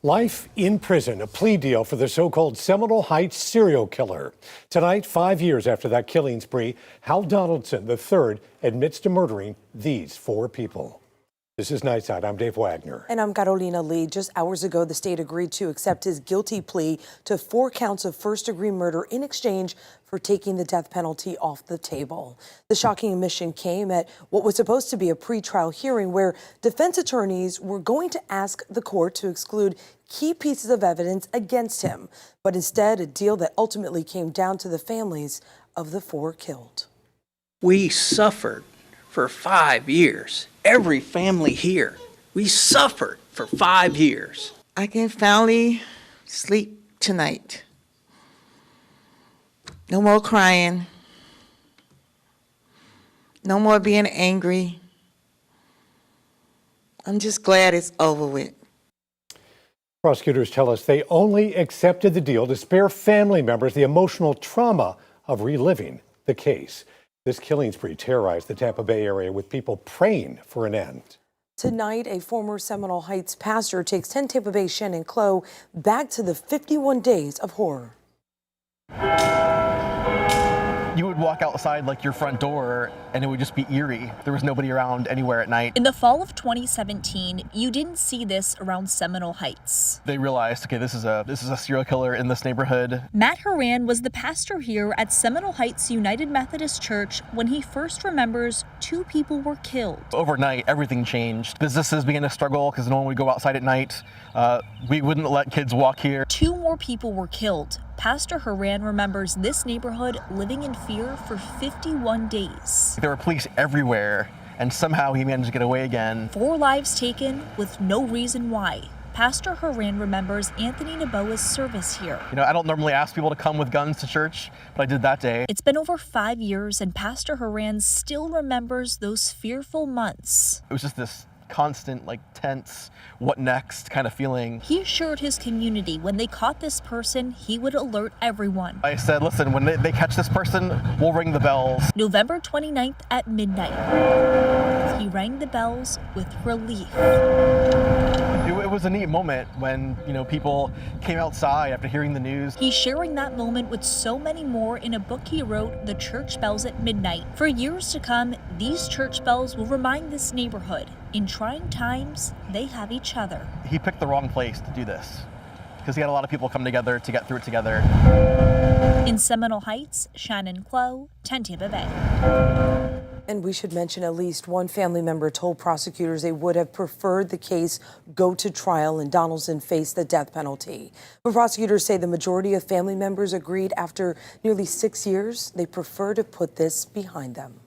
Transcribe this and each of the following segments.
Life in prison, a plea deal for the so-called Seminole Heights serial killer. Tonight, 5 years after that killing spree, Howell Donaldson III admits to murdering these 4 people. This is Nightside. I'm Dave Wagner. And I'm Carolina Lee. Just hours ago, the state agreed to accept his guilty plea to 4 counts of first-degree murder in exchange for taking the death penalty off the table. The shocking admission came at what was supposed to be a pretrial hearing where defense attorneys were going to ask the court to exclude key pieces of evidence against him, but instead a deal that ultimately came down to the families of the 4 killed. We suffered for 5 years. Every family here, we suffered for 5 years. I can finally sleep tonight. No more crying. No more being angry. I'm just glad it's over with. Prosecutors tell us they only accepted the deal to spare family members the emotional trauma of reliving the case. This killing spree terrorized the Tampa Bay area with people praying for an end. Tonight, a former Seminole Heights pastor takes 10 Tampa Bay Shannon Clough back to the 51 days of horror. You would walk outside like your front door and it would just be eerie. There was nobody around anywhere at night. In the fall of 2017, you didn't see this around Seminole Heights. They realized, okay, this is a serial killer in this neighborhood. Matt Horan was the pastor here at Seminole Heights United Methodist Church when he first remembers 2 people were killed. Overnight, everything changed. Businesses began to struggle because no one would go outside at night. We wouldn't let kids walk here. 2 more people were killed. Pastor Horan remembers this neighborhood living in fear for 51 days. There were police everywhere, and somehow he managed to get away again. 4 lives taken with no reason why. Pastor Horan remembers Anthony Naboa's service here. You know, I don't normally ask people to come with guns to church, but I did that day. It's been over 5 years, and Pastor Horan still remembers those fearful months. It was just this constant, tense, what next kind of feeling. He assured his community when they caught this person, he would alert everyone. I said, listen, when they catch this person, we'll ring the bells. November 29th at midnight, he rang the bells with relief. It was a neat moment when, people came outside after hearing the news. He's sharing that moment with so many more in a book he wrote, The Church Bells at Midnight. For years to come, these church bells will remind this neighborhood, in trying times, they have each other. He picked the wrong place to do this because he had a lot of people come together to get through it together. In Seminole Heights, Shannon Clough, 10 Tampa Bay. And we should mention at least one family member told prosecutors they would have preferred the case go to trial and Donaldson face the death penalty. But prosecutors say the majority of family members agreed after nearly 6 years, they prefer to put this behind them.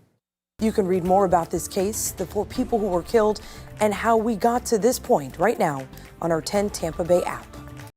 You can read more about this case, the 4 people who were killed, and how we got to this point right now on our 10 Tampa Bay app.